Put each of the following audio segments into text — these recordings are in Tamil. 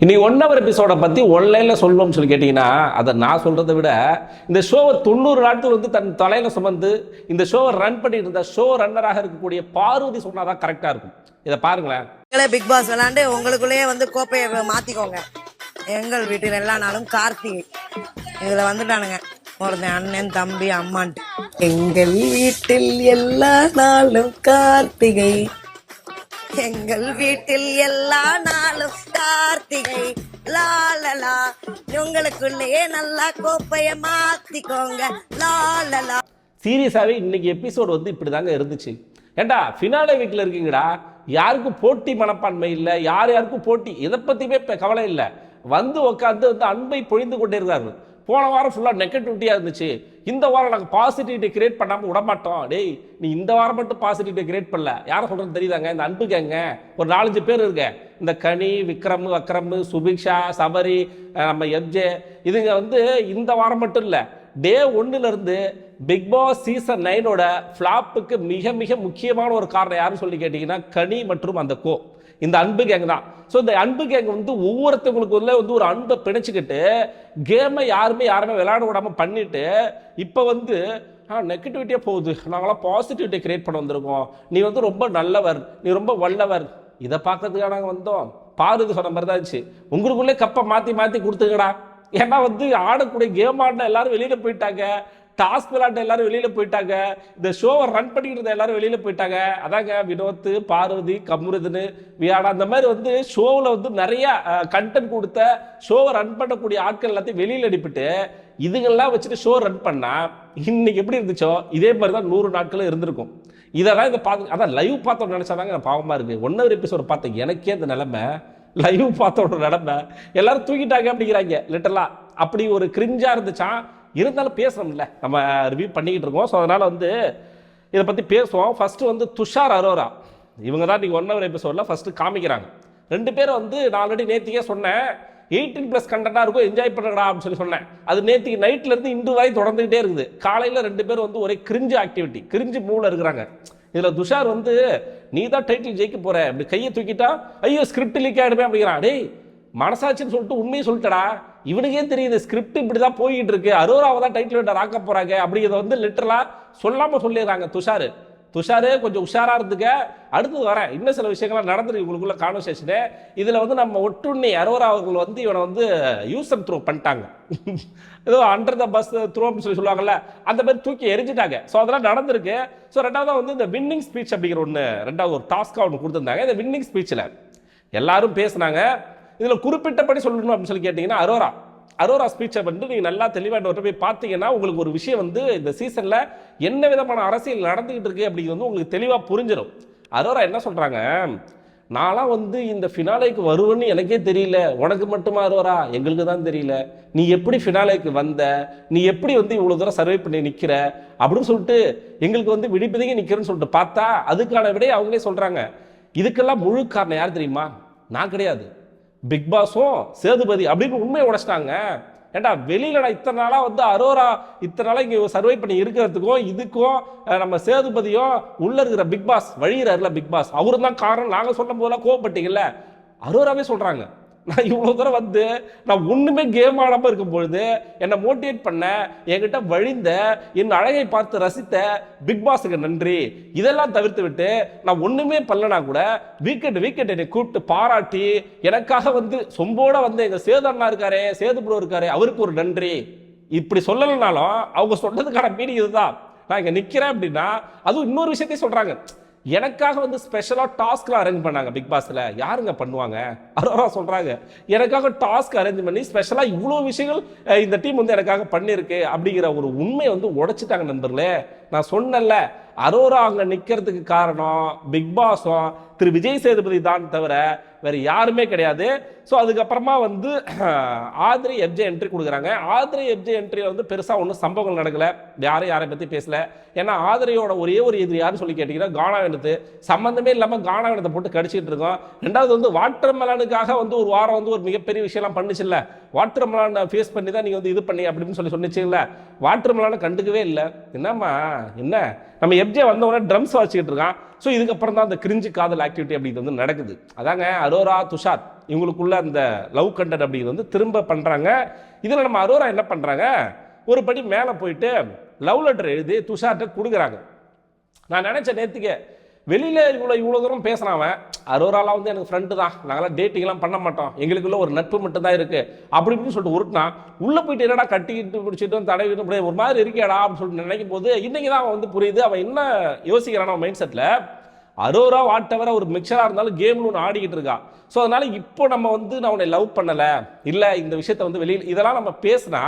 இன்னைக்கு 1 ஹவர் எபிசோட பத்தி ஒன்லைன்ல சொல்லணும்னு சொல்லி கேட்டீங்கன்னா, அதை நான் சொல்றதை விட இந்த ஷோவை 90 நாட்கள் வந்து தன் தலையில சுமந்து இந்த ஷோவை ரன் பண்ணிட்டு இருந்த ஷோ ரன்னராக இருக்கக்கூடிய பார்வதி சொன்னாதான் கரெக்டா இருக்கும். இதை பாருங்களேன். பிக் பாஸ் விளையாண்டு உங்களுக்குள்ளேயே வந்து கோப்பையை மாத்திக்கோங்க. எங்கள் வீட்டில் எல்லா நாளும் கார்த்திகை இதுல வந்துட்டானுங்க. ஒருத்தன் அண்ணன் தம்பி அம்மான்ட்டு எங்கள் வீட்டில் எல்லா நாளும் கார்த்திகை, எங்கள் வீட்டில் எல்லா நாளும் கார்த்திகை, லாலலா உங்களுக்குள்ளேயே நல்லா கோப்பைய மாத்திக்கோங்க, லாலலா. சீரியஸாவே இன்னைக்கு எபிசோடு வந்து இப்படிதாங்க இருந்துச்சு. ஏண்டா ஃபினாலே வீட்டில் இருக்கீங்கடா, யாருக்கும் போட்டி மனப்பான்மை இல்லை, யாருக்கும் போட்டி எதை பற்றியுமே கவலை இல்லை. வந்து உட்காந்து வந்து அன்பை பொழிந்து கொண்டே இருக்கார்கள். போன வாரம் ஃபுல்லாக நெகட்டிவிட்டியாக இருந்துச்சு. இந்த வாரம் நாங்கள் பாசிட்டிவிட்டி கிரியேட் பண்ணாமல் விடமாட்டோம். டேய், நீ இந்த வாரம் மட்டும் பாசிட்டிவிட்டி கிரியேட் பண்ணல. யாரை சொல்கிறது தெரியுதாங்க? இந்த அன்பு கேங்க ஒரு 4-5 பேர் இருக்க. இந்த கனி, விக்ரம், வக்ரம், சுபிக்ஷா, சபரி, நம்ம எப்ஜே, இதுங்க வந்து இந்த வாரம் மட்டும் இல்லை, டே 1லேருந்து பிக் பாஸ் சீசன் 9ஓட ஃப்ளாப்புக்கு மிக மிக முக்கியமான ஒரு காரணம் யாருன்னு சொல்லி கேட்டிங்கன்னா, கனி மற்றும் அந்த இந்த அன்பு கேங் தான். ஸோ இந்த அன்பு கேங் வந்து ஒவ்வொருத்தவங்களுக்கு வந்து ஒரு அன்பை பிணைச்சிக்கிட்டு கேமை யாருமே விளையாட விடாமல் பண்ணிட்டு இப்போ வந்து நெகட்டிவிட்டியாக போகுது, நாங்களாம் பாசிட்டிவிட்டியை கிரியேட் பண்ண வந்திருக்கோம், நீ வந்து ரொம்ப நல்லவர், நீ ரொம்ப வல்லவர், இதை பார்க்கறதுக்காக நாங்கள் வந்தோம். பாருது சொன்ன மாதிரி தான் இருந்துச்சு. உங்களுக்குள்ளே கப்பை மாற்றி மாற்றி கொடுத்துக்கடா. ஏன்னா வந்து ஆடக்கூடிய கேம் ஆடின எல்லாரும் வெளியில் போயிட்டாங்க, டாஸ்க் விளையாட்ட எல்லாரும் வெளியில போயிட்டாங்க, இந்த ஷோவை ரன் பண்ணிட்டு இருந்த எல்லாரும் வெளியில போயிட்டாங்க. அதாங்க வினோத், பார்வதி, கம்ருதன், வியாடா, அந்த மாதிரி வந்து ஷோவில் வந்து நிறைய கண்டென்ட் கொடுத்த ஷோவை ரன் பண்ணக்கூடிய ஆட்கள் எல்லாத்தையும் வெளியில் அனுப்பிட்டு இதுங்கெல்லாம் வச்சுட்டு ஷோ ரன் பண்ணா இன்னைக்கு எப்படி இருந்துச்சோ இதே மாதிரி தான் 100 நாட்களும் இருந்திருக்கும். இதெல்லாம் இதை பார்த்து அதான் லைவ் பார்த்தோன்னு நினைச்சாதாங்க பாவமா இருக்கு. 1 ஹவர் எபிசோட் பார்த்தேன், எனக்கே அந்த நிலைமை, லைவ் பார்த்தோட நிலைமை, எல்லாரும் தூக்கிட்டாங்க அப்படிங்கிறாங்க லிட்டரலா. அப்படி ஒரு கிரிஞ்சா இருந்துச்சா. இருந்தாலும் பேசணும்ல, நம்ம ரிவ்யூ பண்ணிக்கிட்டு இருக்கோம். ஸோ அதனால் வந்து இதை பற்றி பேசுவோம். ஃபஸ்ட்டு வந்து துஷார், அரோரா, இவங்க தான் இன்றைக்கி 1 ஹவர் எபிசோடில் ஃபஸ்ட்டு காமிக்கிறாங்க. 2 பேரும் வந்து நான் ஆல்ரெடி நேற்றுக்கே சொன்னேன், 18+ கண்டென்ட்டாக இருக்கும், என்ஜாய் பண்ணுறா அப்படின்னு சொன்னேன். அது நேற்றுக்கு நைட்லேருந்து இன்று வரை தொடர்ந்துகிட்டே இருக்குது. காலையில் 2 பேரும் வந்து ஒரே கிரிஞ்சு ஆக்டிவிட்டி, கிரிஞ்சு மூவில் இருக்கிறாங்க. இதில் துஷார் வந்து நீ தான் டைட்டில் ஜெயிக்க போகிற, அப்படி கையை தூக்கிட்டா ஐயோ ஸ்கிரிப்ட் லீக் ஆகிடுமே அப்படிங்கிறான். டேய், மனசாட்சின்னு சொல்லிட்டு உண்மையை சொல்லிட்டடா, இவனுக்கே தெரியுது ஸ்கிரிப்ட் இப்படி தான் போய்கிட்டு இருக்கு, அரோராவை தான் டைட்டில் விட்டர் ஆக்க போறாங்க அப்படிங்கிறத வந்து லிட்டரலா சொல்லாம சொல்லிடுறாங்க. துஷாரு கொஞ்சம் உஷாரா இருந்துக்க, அடுத்தது வரேன், இன்னும் சில விஷயங்கள்லாம் நடந்துருக்கு உங்களுக்குள்ள கான்வர்சேஷனு. இதுல வந்து நம்ம ஒட்டுண்ணி அரோரா அவர்கள் வந்து இவனை வந்து யூஸ் அண்ட் த்ரோ பண்ணிட்டாங்க, ஏதோ அண்டர் த பஸ் த்ரோன்னு சொல்லி சொல்லுவாங்கல்ல, அந்த மாதிரி தூக்கி எரிஞ்சிட்டாங்க. ஸோ அதெல்லாம் நடந்திருக்கு. ஸோ ரெண்டாவது வந்து இந்த வின்னிங் ஸ்பீச் அப்படிங்கிற ஒன்று, ரெண்டாவது ஒரு டாஸ்க்காக ஒன்று கொடுத்துருந்தாங்க. இந்த வின்னிங் ஸ்பீச்சில் எல்லாரும் பேசினாங்க. இதில் குறிப்பிட்டபடி சொல்லணும் அப்படின்னு சொல்லி கேட்டிங்கன்னா, அரோரா ஸ்பீச்சை வந்து நீங்கள் நல்லா தெளிவாக போய் பார்த்தீங்கன்னா உங்களுக்கு ஒரு விஷயம் வந்து இந்த சீசனில் என்ன விதமான அரசியல் நடந்துகிட்டு இருக்கு அப்படிங்கிறது வந்து உங்களுக்கு தெளிவாக புரிஞ்சிடும். அரோரா என்ன சொல்கிறாங்க, நான்லாம் வந்து இந்த ஃபினாலேக்கு வருவேன்னு எனக்கே தெரியல, உனக்கு மட்டுமா அரோரா, எங்களுக்கு தான் தெரியல, நீ எப்படி ஃபினாலேக்கு வந்த, நீ எப்படி வந்து இவ்வளோ தூரம் சர்வை பண்ணி நிற்கிற அப்படின்னு சொல்லிட்டு எங்களுக்கு வந்து விழிப்பதிங்க நிற்கிறேன்னு சொல்லிட்டு பார்த்தா அதுக்கான விடையை அவங்களே சொல்கிறாங்க. இதுக்கெல்லாம் முழு காரணம் யார் தெரியுமா? நான் கிடையாது, பிக் பாஸும் சேதுபதி அப்படின்னு உண்மையை உடைச்சிட்டாங்க. ஏண்டா வெளியில இத்தனை நாளா வந்து அரோரா இத்தனை நாளா இங்க சர்வை பண்ணி இருக்கிறதுக்கும் இதுக்கும் நம்ம சேதுபதியும் உள்ள இருக்கிற பிக் பாஸ் வழிகிறாருல, பிக் பாஸ் அவரு தான் காரணம். நாங்க சொல்லும் போதெல்லாம் கோவப்பட்டீங்கல்ல, அரோராவே சொல்றாங்க, நான் இவ்வளோ தூரம் வந்து நான் ஒன்றுமே கேம் ஆடாமல் இருக்கும் பொழுது என்னை மோட்டிவேட் பண்ண, என்கிட்ட வழிந்த, என் அழகை பார்த்து ரசித்த பிக் பாஸுக்கு நன்றி. இதெல்லாம் தவிர்த்து விட்டு நான் ஒன்றுமே பண்ணலனா கூட வீக்கெண்ட் என்னை கூப்பிட்டு பாராட்டி எனக்காக வந்து சொம்போட வந்து எங்கள் சேது அண்ணா இருக்காரு, சேது ப்ரோ இருக்காரு, அவருக்கு ஒரு நன்றி. இப்படி சொல்லலைனாலும் அவங்க சொன்னதுக்கான மீனிங் இதுதான். நான் இங்கே நிற்கிறேன் அப்படின்னா அதுவும் இன்னொரு விஷயத்தையும் சொல்கிறாங்க, எனக்காக வந்து ஸ்பெஷலாக டாஸ்க்லாம் அரேஞ்ச் பண்ணாங்க பிக் பாஸில். யாருங்க பண்ணுவாங்க? அரோரா சொல்கிறாங்க, எனக்காக டாஸ்க் அரேஞ்ச் பண்ணி ஸ்பெஷலாக இவ்வளோ விஷயங்கள் இந்த டீம் வந்து எனக்காக பண்ணியிருக்கு அப்படிங்கிற ஒரு உண்மையை வந்து உடைச்சிட்டாங்க நண்பர்களே. நான் சொன்னல, அரோரா அங்கே நிற்கிறதுக்கு காரணம் பிக் பாஸும் திரு விஜய் சேதுபதி தான் தவிர வேறு யாருமே கிடையாது. ஸோ அதுக்கப்புறமா வந்து ஆதிரை எப்ஜே என்ட்ரி கொடுக்குறாங்க. ஆதிரை எப்ஜே என்ட்ரியில் வந்து பெருசாக ஒன்றும் சம்பவங்கள் நடக்கலை, யாரை பற்றி பேசலை. ஏன்னா ஆதிரையோட ஒரே ஒரு எதிரி யாருன்னு சொல்லி கேட்டிங்கன்னா கானாவினத்து, சம்மந்தமே இல்லாமல் கானாவினத்தை போட்டு கடிச்சிட்டு இருக்கோம். ரெண்டாவது வந்து வாட்டர் மெலானுக்காக வந்து ஒரு வாரம் வந்து ஒரு மிகப்பெரிய விஷயம்லாம் பண்ணிச்சுல்ல, வாட்டர் மெலானை ஃபேஸ் பண்ணி தான் நீங்கள் வந்து இது பண்ணி அப்படின்னு சொல்லி சொன்னிச்சிங்கள, வாட்டர் மெலானை கண்டுக்கவே இல்லை. என்னம்மா என்ன, நம்ம எப்ஜே வந்தவொடனே ட்ரம்ஸ் வச்சுக்கிட்டு இருக்கான். ஸோ இதுக்கப்புறம் தான் அந்த கிரிஞ்சு காதல் ஆக்டிவிட்டி அப்படிங்கிறது வந்து நடக்குது. அதாங்க அரோரா துஷார் இவங்களுக்குள்ள அந்த லவ் கண்டென்ட் அப்படிங்கிறது வந்து திரும்ப பண்ணுறாங்க. இதில் நம்ம அரோரா என்ன பண்ணுறாங்க, ஒரு படி மேலே போயிட்டு லவ் லெட்டர் எழுதி துஷார்கிட்ட கொடுக்குறாங்க. நான் நினச்சேன் நேற்றுக்கு வெளியில் இவ்வளோ தூரம் பேசுகிறான் அரோராலாம் வந்து எனக்கு ஃப்ரெண்டு தான், நாங்களாம் டேட்டிங்லாம் பண்ண மாட்டோம், எங்களுக்குள்ள ஒரு நட்பு மட்டும்தான் இருக்குது அப்படி இப்படின்னு சொல்லிட்டு உருட்டினா, உள்ளே போயிட்டு என்னடா கட்டிக்கிட்டு பிடிச்சிட்டு தடவிட்டு ஒரு மாதிரி இருக்கியாடா அப்படின்னு சொல்லிட்டு நினைக்கும் போது இன்றைக்கி தான் அவன் வந்து புரியுது அவன் என்ன யோசிக்கிறான் அவன் மைண்ட் செட்டில். அரோரா வாட்டவரை ஒரு மிக்சராக இருந்தாலும் கேம்னு ஒன்று ஆடிக்கிட்டு இருக்கா. ஸோ அதனால இப்போ நம்ம வந்து நான் உன்னை லவ் பண்ணலை, இல்லை இந்த விஷயத்த வந்து வெளியில் இதெல்லாம் நம்ம பேசினா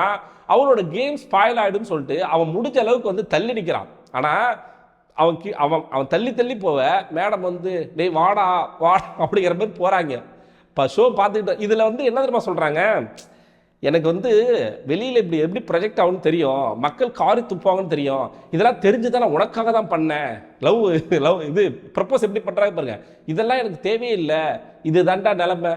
அவனோட கேம் ஸ்பாயில் ஆகிடுன்னு சொல்லிட்டு அவன் முடிஞ்ச அளவுக்கு வந்து தள்ளி நிற்கிறான். ஆனால் அவன் தள்ளி தள்ளி போவ மேடம் வந்து டேய் வாடா வாடா அப்படிங்கிற மாதிரி போகிறாங்க. இப்போ ஷோ பார்த்துக்கிட்டு இதில் வந்து என்ன தெரியுமா சொல்கிறாங்க, எனக்கு வந்து வெளியில் இப்படி எப்படி ப்ரொஜெக்ட் ஆகும்னு தெரியும், மக்கள் காரி துப்பாங்கன்னு தெரியும், இதெல்லாம் தெரிஞ்சு தான் நான் உனக்காக தான் பண்ணேன், லவ் இது ப்ரப்போஸ் எப்படி பண்ணுறாங்க பாருங்க, இதெல்லாம் எனக்கு தேவையே இல்லை, இது தாண்டா நிலமை,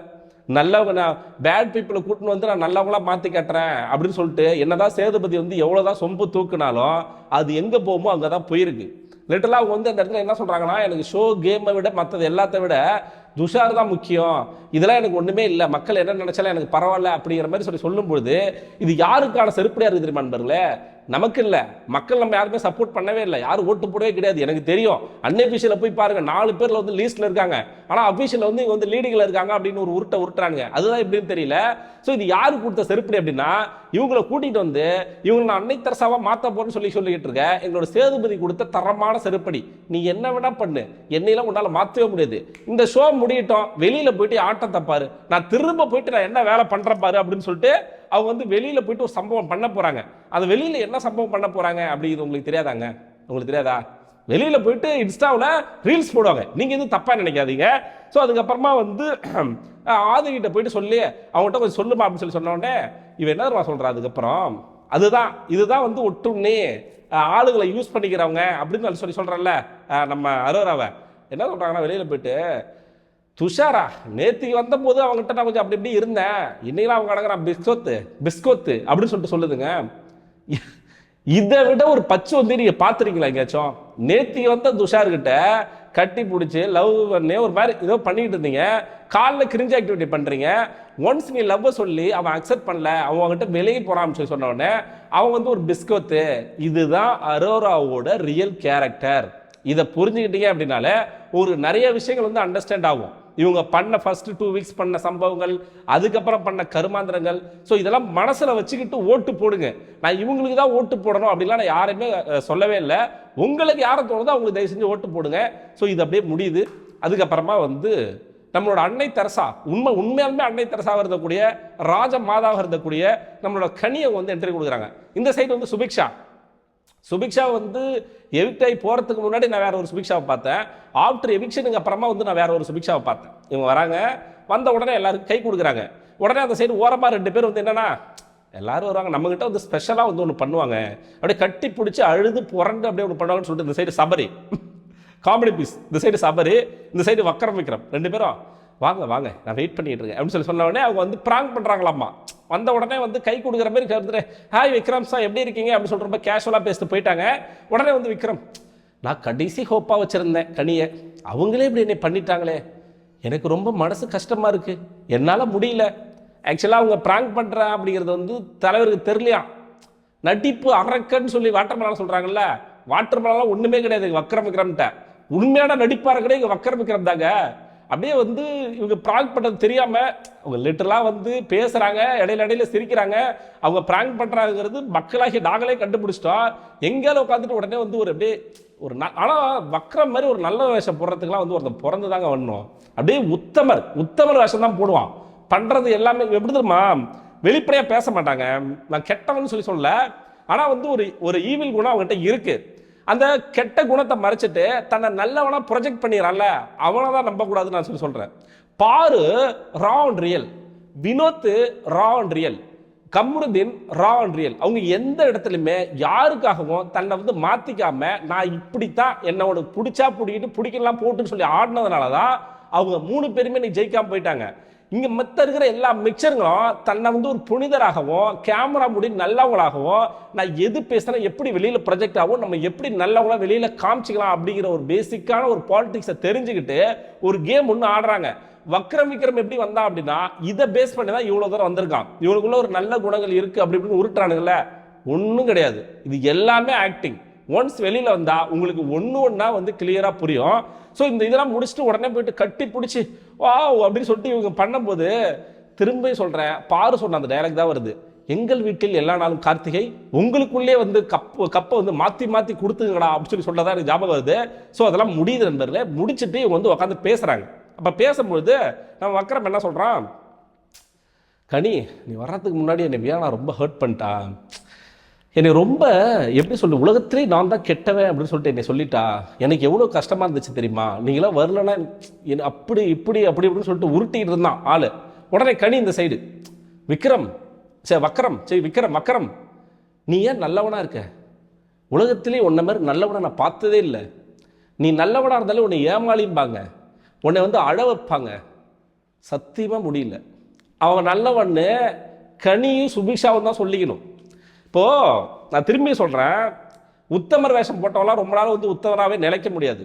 நல்லவங்க நான் பேட் பீப்புளை கூட்டின்னு வந்து நான் நல்லவங்களாம் மாற்றி காட்டுறேன் அப்படின்னு சொல்லிட்டு என்னதான் சேதுபதி வந்து எவ்வளோதான் சொம்பு தூக்குனாலும் அது எங்கே போகுமோ அங்கே தான் போயிருக்கு. லிட்டரலாக அவங்க வந்து அந்த இடத்துல என்ன சொல்கிறாங்கன்னா, எனக்கு ஷோ கேமை விட மற்றது எல்லாத்த விட துஷார் தான் முக்கியம், இதெல்லாம் எனக்கு ஒன்றுமே இல்லை, மக்கள் என்ன நினைச்சாலும் எனக்கு பரவாயில்ல அப்படிங்கிற மாதிரி சொல்லும்பொழுது இது யாருக்கான செருப்படியாக இருக்குது தெரியுமா நண்பர்களே, நமக்கு இல்லை, மக்கள் நம்ம யாருமே சப்போர்ட் பண்ணவே இல்லை, யாரும் ஓட்டு போடவே கிடையாது. எனக்கு தெரியும் அன்அஃபிஷியலில் போய் பாருங்க 4 பேர்ல வந்து லீஸ்ட்ல இருக்காங்க, ஆனால் அஃபிஷியலில் வந்து இவங்க வந்து லீடிங்கில் இருக்காங்க அப்படின்னு ஒரு உருட்டுறாங்க. அதுதான் எப்படின்னு தெரியல. ஸோ இது யாரு கொடுத்த செருப்படி அப்படின்னா, இவங்களை கூட்டிகிட்டு வந்து இவங்களை நான் அன்னை தெரசாவா மாற்ற போறேன்னு சொல்லிக்கிட்டு இருக்க எங்களோட சேதுபதி கொடுத்த தரமான செருப்படி. நீ என்ன வேணா பண்ணு, என்னையெல்லாம் உன்னால மாற்றவே முடியாது, இந்த ஷோ முடியட்டும், வெளியில போயிட்டு ஆட்டம் தப்பாரு, நான் திரும்ப போயிட்டு நான் என்ன வேலை பண்றேன் பாரு அப்படின்னு சொல்லிட்டு அவங்க வந்து வெளியில போயிட்டு ஒரு சம்பவம் பண்ண போறாங்க. அது வெளியில என்ன சம்பவம் பண்ண போறாங்க அப்படிங்கிறது உங்களுக்கு தெரியாதாங்க? உங்களுக்கு தெரியாதா? வெளியில போயிட்டு இன்ஸ்டாவில் ரீல்ஸ் போடுவாங்க, நீங்க எதுவும் தப்பா நினைக்காதீங்க. ஸோ அதுக்கப்புறமா வந்து ஆதிகிட்ட போயிட்டு சொல்லி அவங்ககிட்ட கொஞ்சம் சொல்லுமா அப்படின்னு சொல்லி சொன்ன உடனே இவன் என்ன சொல்றான் அதுக்கப்புறம், இதுதான் வந்து ஒட்டுண்ணே ஆளுகளை யூஸ் பண்ணிக்கிறவங்க அப்படின்னு சொல்லி சொல்றேன்ல நம்ம அரோராவை. என்ன சொல்றாங்கன்னா, வெளியில போயிட்டு துஷாரா நேற்றுக்கு வந்த போது அவங்ககிட்ட நான் கொஞ்சம் அப்படி இப்படி இருந்தேன், இன்னைக்கு அவங்க கிடக்குறான் பிஸ்கோத்து அப்படின்னு சொல்லிட்டு சொல்லுதுங்க. இதை விட ஒரு பச்சு வந்து நீங்க பாத்துறீங்களா எங்கேயாச்சும்? நேற்றுக்கு வந்த துஷார்கிட்ட கட்டி பிடிச்சி லவ் பண்ணி ஒரு மாதிரி ஏதோ பண்ணிட்டு இருந்தீங்க, காலில் கிரிஞ்ச் ஆக்டிவிட்டி பண்றீங்க, ஒன்ஸ் நீ லவ் சொல்லி அவன் அக்செப்ட் பண்ணல, அவங்ககிட்ட விலகி போறான்னு சொல்லி சொன்ன உடனே அவன் வந்து ஒரு பிஸ்கோத்து. இதுதான் அரோராவோட ரியல் கேரக்டர். இதை புரிஞ்சுக்கிட்டீங்க அப்படின்னாலே ஒரு நிறைய விஷயங்கள் வந்து அண்டர்ஸ்டாண்ட் ஆகும். இவங்க பண்ண ஃபர்ஸ்ட் 2 வீக்ஸ் பண்ண சம்பவங்கள், அதுக்கப்புறம் பண்ண கருமாந்திரங்கள், ஸோ இதெல்லாம் மனசில் வச்சுக்கிட்டு ஓட்டு போடுங்க. நான் இவங்களுக்கு தான் ஓட்டு போடணும் அப்படின்லாம் நான் யாரையுமே சொல்லவே இல்லை. உங்களுக்கு யாரை தோணுதோ அவங்களுக்கு தயவு செஞ்சு ஓட்டு போடுங்க. ஸோ இது அப்படியே முடியுது. அதுக்கப்புறமா வந்து நம்மளோட அன்னை தெரசா, உண்மையாலுமே அன்னை தெரசாவாக இருந்தக்கூடிய ராஜ மாதாவாக இருந்தக்கூடிய நம்மளோட கனியை வந்து என்ட்ரி கொடுக்குறாங்க. இந்த சைடு வந்து சுபிக்ஷா வந்து எவிக்ட் ஆகி போகிறதுக்கு முன்னாடி நான் வேற ஒரு சுபிக்ஷாவை பார்த்தேன். ஆஃப்டர் எவிக்ஷனுக்கு அப்புறமா வந்து நான் வேற ஒரு சுபிக்ஷாவை பார்த்தேன். இவங்க வராங்க, வந்த உடனே எல்லாருக்கும் கை கொடுக்குறாங்க. உடனே அந்த சைடு ஓரமாக 2 பேர் வந்து என்னன்னா, எல்லாரும் வருவாங்க நம்மகிட்ட வந்து ஸ்பெஷலாக வந்து ஒன்று பண்ணுவாங்க, அப்படியே கட்டி பிடிச்சி அழுது புரண்டு அப்படியே ஒன்று பண்ணுவாங்கன்னு சொல்லிட்டு இந்த சைடு சபரி காமெடி பீஸ், இந்த சைடு சபரி, இந்த சைடு விக்ரம் 2 பேரும் வாங்க நான் வெயிட் பண்ணிட்டு இருக்கேன் அப்படின்னு சொன்ன உடனே அவங்க வந்து பிராங்க் பண்ணுறாங்களாம்மா. வந்த உடனே வந்து கை கொடுக்குற மாதிரி கருத்துட்டு, ஹாய் விக்ரம் சார் எப்படி இருக்கீங்க அப்படின்னு சொல்லிட்டு ரொம்ப கேஷுவலாக பேசிட்டு போயிட்டாங்க. உடனே வந்து விக்ரம், நான் கடைசி ஹோப்பாக வச்சுருந்தேன் கனியை, அவங்களே இப்படி என்னை பண்ணிட்டாங்களே, எனக்கு ரொம்ப மனசு கஷ்டமாக இருக்குது, என்னால் முடியல. ஆக்சுவலாக அவங்க பிராங்க் பண்ணுறேன் அப்படிங்கிறது வந்து தலைவருக்கு தெரியலையா, நடிப்பு அரக்கன்னு சொல்லி வாட்டர்மேலாம் சொல்கிறாங்கல்ல, வாட்டர்மேலாம் ஒன்றுமே கிடையாது விக்ரம்கிட்ட, உண்மையான நடிப்பாக இருக்கிற இங்கே விக்ரம் தாங்க. அப்படியே வந்து இவங்க பிராங்க் பண்ணுறது தெரியாமல் அவங்க லிட்டரலாக வந்து பேசுகிறாங்க, இடையில சிரிக்கிறாங்க. அவங்க பிராங்க் பண்ணுறாங்கிறது மக்களாகி நாங்களே கண்டுபிடிச்சிட்டோம். எங்கேயாலும் உட்காந்துட்டு உடனே வந்து ஒரு அப்படியே ஒரு ஆனால் விக்ரம் மாதிரி ஒரு நல்ல வேஷம் போடுறதுக்குலாம் வந்து ஒருத்தன் பிறந்து தாங்க வரணும். அப்படியே உத்தமர் வேஷம் தான் போடுவான். பண்ணுறது எல்லாமே எப்படி தெரியுமா, வெளிப்படையாக பேச மாட்டாங்க. நான் கெட்டவன்னு சொல்லல, ஆனால் வந்து ஒரு ஈவில் குணம் அவங்ககிட்ட இருக்குது. அந்த கெட்ட குணத்தை மறைச்சிட்டு தன்னை நல்லவனா ப்ரொஜெக்ட் பண்ணிடுறான்ல, அவனை தான் நம்பக்கூடாதுன்னு நான் சொல்றேன். Paru raw and real, Vinoth raw and real, Kamrudeen raw and real. அவங்க எந்த இடத்துலையுமே யாருக்காகவும் தன்னை வந்து மாத்திக்காம நான் இப்படித்தான் என்னோட பிடிச்சா பிடிக்கிட்டு பிடிக்கலாம் போட்டுன்னு சொல்லி ஆடினதுனால தான் அவங்க 3 பேருமே நீ ஜெயிக்காம போயிட்டாங்க. இங்க மத்த இருக்கிற எல்லா மிக்சர்களும் தன்னை வந்து ஒரு புனிதராகவும் கேமரா முடி நல்லவங்களாகவும் நான் எது பேசுறேன் எப்படி வெளியில ப்ரொஜெக்ட் ஆகும், நம்ம எப்படி நல்லவங்களா வெளியில காமிச்சிக்கலாம் அப்படிங்கிற ஒரு பேசிக்கான ஒரு பாலிடிக்ஸை தெரிஞ்சுக்கிட்டு ஒரு கேம் ஒன்று ஆடுறாங்க. வக்ரம் விக்ரம் எப்படி வந்தான் அப்படின்னா இதை பேஸ் பண்ணி தான் இவ்வளவு தூரம் வந்திருக்கான். இவனுக்குள்ள ஒரு நல்ல குணங்கள் இருக்கு அப்படி இப்படின்னு உருட்டானுங்கல்ல, ஒன்றும் கிடையாது. இது எல்லாமே ஆக்டிங். ஒன்ஸ் வெளியில வந்தா உங்களுக்கு ஒன்னா வந்து கிளியரா புரியும். ஸோ இந்த இதெல்லாம் முடிச்சுட்டு உடனே போயிட்டு கட்டி பிடிச்சி வா அப்படின்னு சொல்லிட்டு இவங்க பண்ணும்போது திரும்ப சொல்றேன், பாரு சொன்ன அந்த டைலாக் தான் வருது. எங்கள் வீட்டில் எல்லா நாளும் கார்த்திகை, உங்களுக்குள்ளே வந்து கப்பை வந்து மாத்தி மாத்தி கொடுத்துங்கடா அப்படின்னு சொல்லதான் எனக்கு ஞாபகம் வருது. ஸோ அதெல்லாம் முடியுது நண்பர்களே. முடிச்சுட்டு இவங்க வந்து உட்காந்து பேசுறாங்க. அப்ப பேசும்பொழுது நம்ம வக்ரம் என்ன சொல்றான், கனி நீ வர்றதுக்கு முன்னாடி என்னை வியானா ரொம்ப ஹர்ட் பண்ணிட்டா, என்னை ரொம்ப எப்படி சொல்லு உலகத்திலே நான் தான் கெட்டவன் அப்படின்னு சொல்லிட்டு என்னை சொல்லிட்டா, எனக்கு எவ்வளோ கஷ்டமா இருந்துச்சு தெரியுமா, நீங்களாம் வரலன்னா அப்படி இப்படி அப்படி இப்படின்னு சொல்லிட்டு உருட்டிட்டு இருந்தான் ஆளு. உடனே கனி இந்த சைடு விக்ரம் வக்கரம் நீ ஏன் நல்லவனா இருக்க, உலகத்திலே உன்ன மாதிரி நல்லவனை நான் பார்த்ததே இல்லை, நீ நல்லவனா இருந்தாலும் உன்னை ஏமாளிம்பாங்க, உன்னை வந்து அழ வைப்பாங்க, சத்தியமா முடியல. அவன் நல்லவன்னு கனியும் சுபிக்ஷாவும் தான் சொல்லிக்கணும். இப்போ நான் திரும்பி சொல்றேன், உத்தமர் வேஷம் போட்டவெல்லாம் ரொம்ப நாள் வந்து உத்தமராகவே நிலைக்க முடியாது.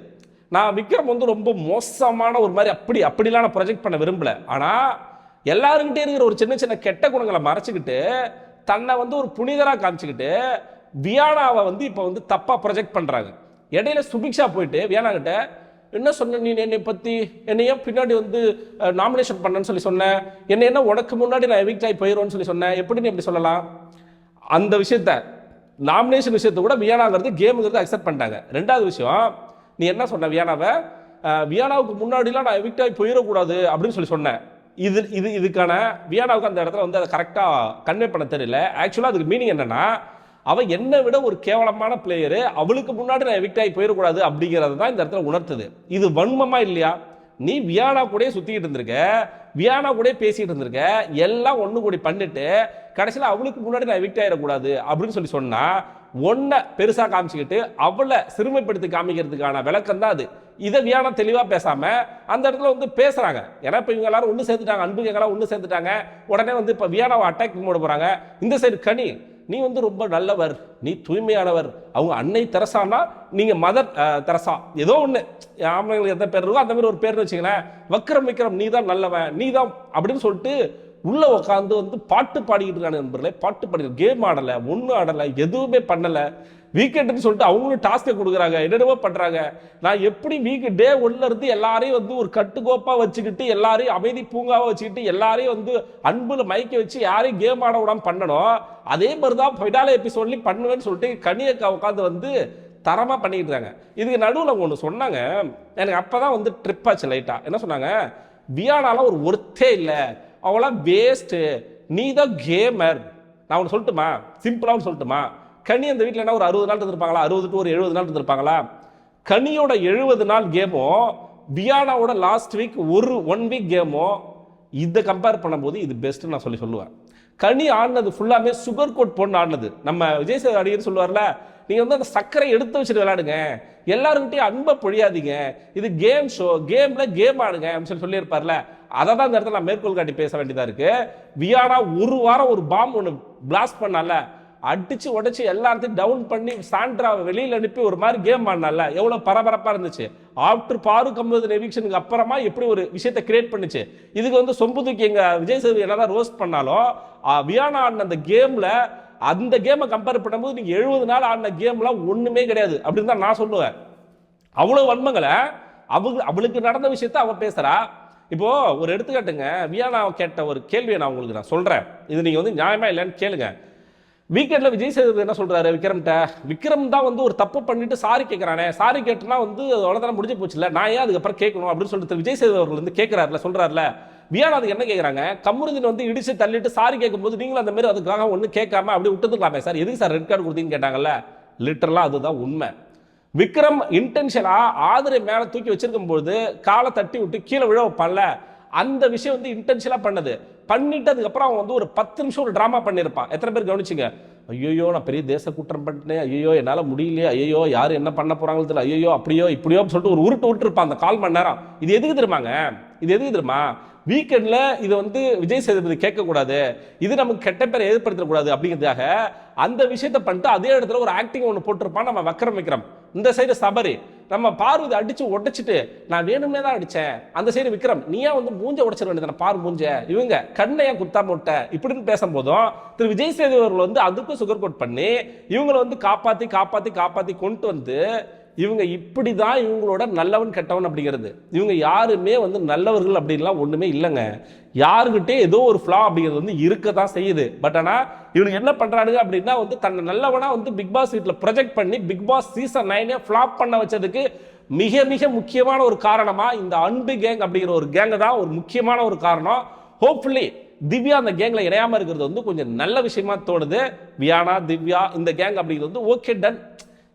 நான் விக்ரம் வந்து ரொம்ப மோசமான ஒரு மாதிரி அப்படிலாம் நான் ப்ரொஜெக்ட் பண்ண விரும்பல. ஆனா எல்லாருக்கிட்டே இருக்கிற ஒரு சின்ன சின்ன கெட்ட குணங்களை மறைச்சிக்கிட்டு தன்னை வந்து ஒரு புனிதரா காமிச்சுக்கிட்டு வியானாவை வந்து இப்போ வந்து தப்பா ப்ரொஜெக்ட் பண்றாங்க. இடையில சுபிக்ஷா போயிட்டு வியானா கிட்ட என்ன சொன்ன, நீ என்னை பத்தி என்னைய பின்னாடி வந்து நாமினேஷன் பண்ணன்னு சொல்லி சொன்னேன், என்ன உனக்கு முன்னாடி நான் எவிக்ட் ஆகி போயிடுவேன்னு சொல்லி சொன்னேன், எப்படி நீ எப்படி சொல்லலாம்? அந்த விஷயத்த நாமினேஷன் விஷயத்தை கூட வியானாங்கிறது கேமுங்கிறது அக்செப்ட் பண்ணிட்டாங்க. ரெண்டாவது விஷயம், நீ என்ன சொன்ன வியானாவுக்கு முன்னாடிலாம் நான் எவிக்ட் ஆகி போயிடக்கூடாது அப்படின்னு சொல்லி சொன்னேன். இதுக்கான வியானாவுக்கு அந்த இடத்துல வந்து அதை கரெக்டாக கன்வே பண்ண தெரியல. ஆக்சுவலாக அதுக்கு மீனிங் என்னன்னா, அவன் என்னை விட ஒரு கேவலமான பிளேயரு, அவளுக்கு முன்னாடி நான் எவிக்ட் ஆகி போயிடக்கூடாது அப்படிங்கிறது தான் இந்த இடத்துல உணர்த்துது. இது வன்மமா இல்லையா? நீ வியானா கூட சுத்திக்கிட்டு இருந்திருக்க, வியானா கூட பேசிட்டு இருந்திருக்க, எல்லாம் ஒண்ணு கூடி பண்ணிட்டு கடைசியில் அவளுக்கு முன்னாடி நான் எவிக்ட் ஆயிடக்கூடாது அப்படின்னு சொல்லி சொன்னா ஒன்ன பெருசா காமிச்சுக்கிட்டு அவளை சிறுமைப்படுத்தி காமிக்கிறதுக்கான விளக்கம் தான் அது. இதை வியானா தெளிவா பேசாம அந்த இடத்துல வந்து பேசுறாங்க. ஏன்னா இப்ப இவங்க எல்லாரும் ஒண்ணு சேர்த்துட்டாங்க, அன்பு எங்கெல்லாம் ஒண்ணு சேர்த்துட்டாங்க. உடனே வந்து இப்ப வியானாவை அட்டாக் போட போறாங்க. இந்த சைடு கனி, நீ வந்து ரொம்ப நல்லவர், நீ தூய்மையானவர், அவங்க அன்னை தெரசானா நீங்க மதர் தெரசா, ஏதோ ஒண்ணு ஆம்பளைங்களுக்கு எந்த பேர் இருக்கோ அந்த மாதிரி ஒரு பேர் வச்சுங்களேன். விக்ரம் நீ தான் நல்லவன், நீ தான் அப்படின்னு சொல்லிட்டு உள்ள உட்காந்து வந்து பாட்டு பாடிக்கிட்டு இருக்காங்க நண்பர்களே. பாட்டு பாடி கேம் ஆடல, ஒன்றும் ஆடல, எதுவுமே பண்ணல. வீக்கெண்டுன்னு சொல்லிட்டு அவங்களும் டாஸ்கை கொடுக்குறாங்க, என்னென்னவோ பண்றாங்க. நான் எப்படி டே 1ல இருந்து எல்லாரையும் வந்து ஒரு கட்டுக்கோப்பா வச்சுக்கிட்டு எல்லாரையும் அமைதி பூங்காவை வச்சுக்கிட்டு எல்லாரையும் வந்து அன்புல மயக்க வச்சு யாரையும் கேம் ஆட விடாம பண்ணணும், அதே மாதிரிதான் ஃபைனல் எபிசோட்லயும் பண்ணுவேன்னு சொல்லிட்டு கனியக்கா உட்காந்து வந்து தரமா பண்ணிட்டு இருக்காங்க. இதுக்கு நடுவில் ஒன்று சொன்னாங்க, எனக்கு அப்பதான் வந்து ட்ரிப் ஆச்சு லைட்டா. என்ன சொன்னாங்க, வியானால ஒரு ஒர்த்தே இல்லை, அவளாம் வேஸ்ட், நீ தான் கேமர். நான் ஒன்று சொல்லட்டுமா, சிம்பிளா சொல்லட்டுமா, கனி அந்த வீட்டில் என்ன ஒரு 60 நாள் இருந்திருப்பாங்களா, 60 to 70 நாள் இருந்திருப்பாங்களா? கனியோட 70 நாள் கேமும் வியானாவோட லாஸ்ட் வீக் ஒரு 1 வீக் கேமும் இதை கம்பேர் பண்ணும்போது இது பெஸ்ட் நான் சொல்லுவேன். கனி ஆடினது ஃபுல்லாமே சுகர் கோட் போட்டு ஆடினது. நம்ம விஜய் சேது அடிக்கடி சொல்லுவார்ல, நீங்க வந்து அந்த சர்க்கரை எடுத்து வச்சுட்டு விளையாடுங்க, எல்லாருக்கிட்டையும் அன்பை பொழியாதீங்க, இது கேம் ஷோ, கேம்ல கேம் ஆடுங்க அப்படின்னு சொல்லியிருப்பார்ல. அதை தான் இந்த இடத்துல நான் மேற்கோள் காட்டி பேச வேண்டியதா இருக்கு. வியானா ஒரு வாரம் ஒரு பாம்பு ஒன்று பிளாஸ்ட் பண்ணால, அடிச்சு உடைச்சு எல்லாத்தையும் டவுன் பண்ணி சாண்ட்ராவை வெளியில அனுப்பி ஒரு மாதிரி கேம் ஆடினால, எவ்வளவு பரபரப்பா இருந்துச்சு. ஆஃப்டர் பாரு 50 எவிக்ஷனுக்கு அப்புறமா எப்படி ஒரு விஷயத்தை கிரியேட் பண்ணுச்சு. இதுக்கு வந்து சொம்பு தூக்கி எங்க விஜய் சேது என்னதான் ரோஸ்ட் பண்ணாலும் வியானா ஆடின அந்த கேம்ல அந்த கேமை கம்பேர் பண்ணும்போது நீங்க 70 நாள் ஆடின கேம்லாம் ஒண்ணுமே கிடையாது அப்படின்னு தான் நான் சொல்லுவேன். அவ்வளவு வன்மங்களை அவளுக்கு நடந்த விஷயத்த அவ பேசுறா. இப்போ ஒரு எடுத்துக்காட்டுங்க, வியானா கேட்ட ஒரு கேள்வியை நான் உங்களுக்கு நான் சொல்றேன், இது நீங்க வந்து நியாயமா இல்லைன்னு கேளுங்க. வீக்கெண்ட்ல விஜய் சேதுபதி என்ன சொல்றாரு விக்ரம் தான் வந்து ஒரு தப்பு பண்ணிட்டு சாரி கேட்கிறானே, சாரி கேட்டுனா வந்து அவ்வளவுதான் முடிஞ்சு போச்சுல, நான் ஏன் அதுக்கப்புறம் கேட்கணும் அப்படின்னு சொல்லிட்டு விஜய் சேதுபதி அவர்கள் வந்து கேட்கிறாருல, சொல்றாருல. வியானா அதுக்கு என்ன கேட்கறாங்க, கமருதீன் வந்து இடிச்சு தள்ளிட்டு சாரி கேட்கும் போது நீங்களும் அந்த மாதிரி அதுக்காக ஒண்ணு கேட்காம அப்படி விட்டுருக்கலாமே சார், எதுக்கு சார் ரெட் கார்டு கொடுத்தீங்கன்னு கேட்டாங்கல்ல. லிட்டரலா அதுதான் உண்மை. விக்ரம் இன்டென்ஷனா ஆதரை மேல தூக்கி வச்சிருக்கும் போது காலை தட்டி விட்டு கீழே விழ வைப்பான்ல, அந்த விஷயம் வந்து இன்டென்ஷனா பண்ணது. பண்ணிட்டு அதுக்கப்புறம் அவன் வந்து ஒரு 10 நிமிஷம் ஒரு டிராமா பண்ணியிருப்பான். எத்தனை பேர் கவனிச்சிங்க, ஐயோ நான் பெரிய தேச குற்றம் பண்ணிட்டேன், ஐயோ என்னால முடியலையே, ஐயோ யாரு என்ன பண்ண போறாங்கன்னு தெரியல, ஐயோ அப்படியோ இப்படியோ சொல்லிட்டு ஒரு உருட்டு இருப்பான் அந்த 1/4 மணி நேரம். இது எதுக்கு தெரியுமா, வீக்கெண்ட்ல இது வந்து விஜய் சேதுபதி கேட்கக்கூடாது, இது நமக்கு கெட்ட பேரை ஏற்படுத்தக்கூடாது அப்படிங்கிறதுக்காக அந்த விஷயத்தை பண்ணிட்டு அதே இடத்துல ஒரு ஆக்டிங் ஒன்று போட்டிருப்பான் நம்ம விக்ரம். இந்த சைடு சபரி நம்ம பார்வதி அடிச்சு உடைச்சிட்டு நான் வேணும்னே தான் அடிச்சேன், அந்த சைடு விக்ரம் நீயா வந்து மூஞ்ச உடைச்சிட வேண்டியதான பார் மூஞ்ச, இவங்க கண்ணையா குத்தாம விட்ட இப்படின்னு பேசும்போதும் திரு விஜய் சேதுபதி அவர்கள் வந்து அதுக்கும் சுகர் கோட் பண்ணி இவங்களை வந்து காப்பாத்தி காப்பாத்தி காப்பாத்தி கொண்டு வந்து இவங்க இப்படிதான் இவங்களோட நல்லவன் கெட்டவன் அப்படிங்கிறது. இவங்க யாருமே வந்து நல்லவர்கள் அப்படின்லாம் ஒண்ணுமே இல்லைங்க. யாருக்கிட்டே ஏதோ ஒரு ஃப்ளா அப்படிங்கிறது வந்து இருக்க தான் செய்யுது. பட் ஆனா இவங்க என்ன பண்றானுங்க அப்படின்னா வந்து தன்னை நல்லவனா வந்து பிக் பாஸ் வீட்ல ப்ரொஜெக்ட் பண்ணி பிக் பாஸ் சீசன் 9 ஃபிளாப் பண்ண வச்சதுக்கு மிக மிக முக்கியமான ஒரு காரணமா இந்த அன்பு கேங் அப்படிங்கிற ஒரு கேங்க தான் ஒரு முக்கியமான ஒரு காரணம். ஹோப்ஃபுல்லி திவ்யா அந்த கேங்ல இணையாம இருக்கிறது வந்து கொஞ்சம் நல்ல விஷயமா தோணுது. வியானா திவ்யா இந்த கேங் அப்படிங்கிறது வந்து ஓகே டன்.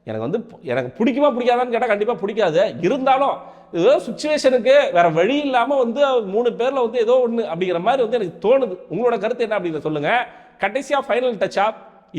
எனக்கு பிடிக்குமா பிடிக்காதான்னு கேட்டால் கண்டிப்பாக பிடிக்காது. இருந்தாலும் ஏதோ சுச்சுவேஷனுக்கு வேற வழி இல்லாமல் வந்து 3 பேரில் வந்து ஏதோ ஒன்று அப்படிங்கிற மாதிரி வந்து எனக்கு தோணுது. உங்களோட கருத்து என்ன அப்படிங்கிறத சொல்லுங்க. கடைசியாக ஃபைனல் டச்சா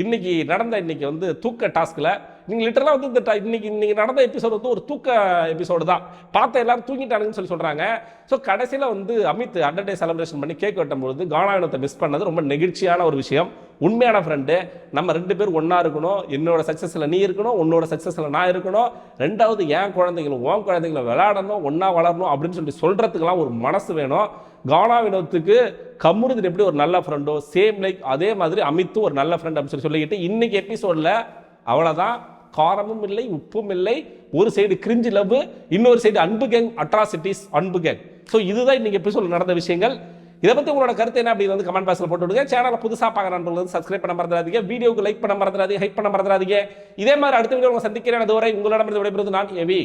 இன்னைக்கு வந்து தூக்க டாஸ்கில் நீங்கள் லிட்டரலாக வந்து இன்னைக்கு நடந்த எபிசோடு வந்து ஒரு தூக்க எபிசோடு தான். பார்த்த எல்லாரும் தூங்கிட்டானுங்கன்னு சொல்லி சொல்கிறாங்க. ஸோ கடைசியில் வந்து அமித் அண்டர்டே செலிப்ரேஷன் பண்ணி கேக் வெட்டும்பொழுது கானாவினத்தை மிஸ் பண்ணது ரொம்ப நெகிழ்ச்சியான ஒரு விஷயம். உண்மையான ஃப்ரெண்டு நம்ம 2 பேர் ஒன்றா இருக்கணும், என்னோட சக்ஸஸில் நீ இருக்கணும், உன்னோட சக்ஸஸில் நான் இருக்கணும், 2வது என் குழந்தைங்களும் உன் குழந்தைங்களும் விளையாடணும், ஒன்றா வளரணும் அப்படின்னு சொல்லி சொல்கிறதுக்கெல்லாம் ஒரு மனசு வேணும். கானா வினோத்துக்கு கம்முனுதன் எப்படி ஒரு நல்ல ஃப்ரெண்டோ சேம் லைக் அதே மாதிரி அமித்தும் ஒரு நல்ல ஃப்ரெண்ட் அப்படின்னு சொல்லிக்கிட்டு இன்னைக்கு எபிசோடில் அவ்வளோதான். காரமும் இல்லை உப்பும் இல்லை, ஒரு சைடு கிரிஞ்சு லவ், இன்னொரு சைடு அன்பு கேங் அட்ராசிட்டிஸ் அன்பு கேங். ஸோ இதுதான் இன்னைக்கு எபிசோட் நடந்த விஷயங்கள். இதை பற்றி உங்களோட கருத்து என்ன அப்படின்னு வந்து கமெண்ட் பாக்ஸில் போட்டு விடுங்க. சேனலை புதுசாக பார்க்குற நண்பர்கள் சப்ஸ்கிரைப் பண்ண மறந்துடாதீங்க, வீடியோக்கு லைக் பண்ண மறந்துடாதீங்க, ஹைப் பண்ண மறந்துடாதீங்க. இதே மாதிரி அடுத்த வீடியோ உங்களை சந்திக்கிறேன். அதுவரை உங்களிடமிருந்து விடைபெறுவது நான் ஏவி.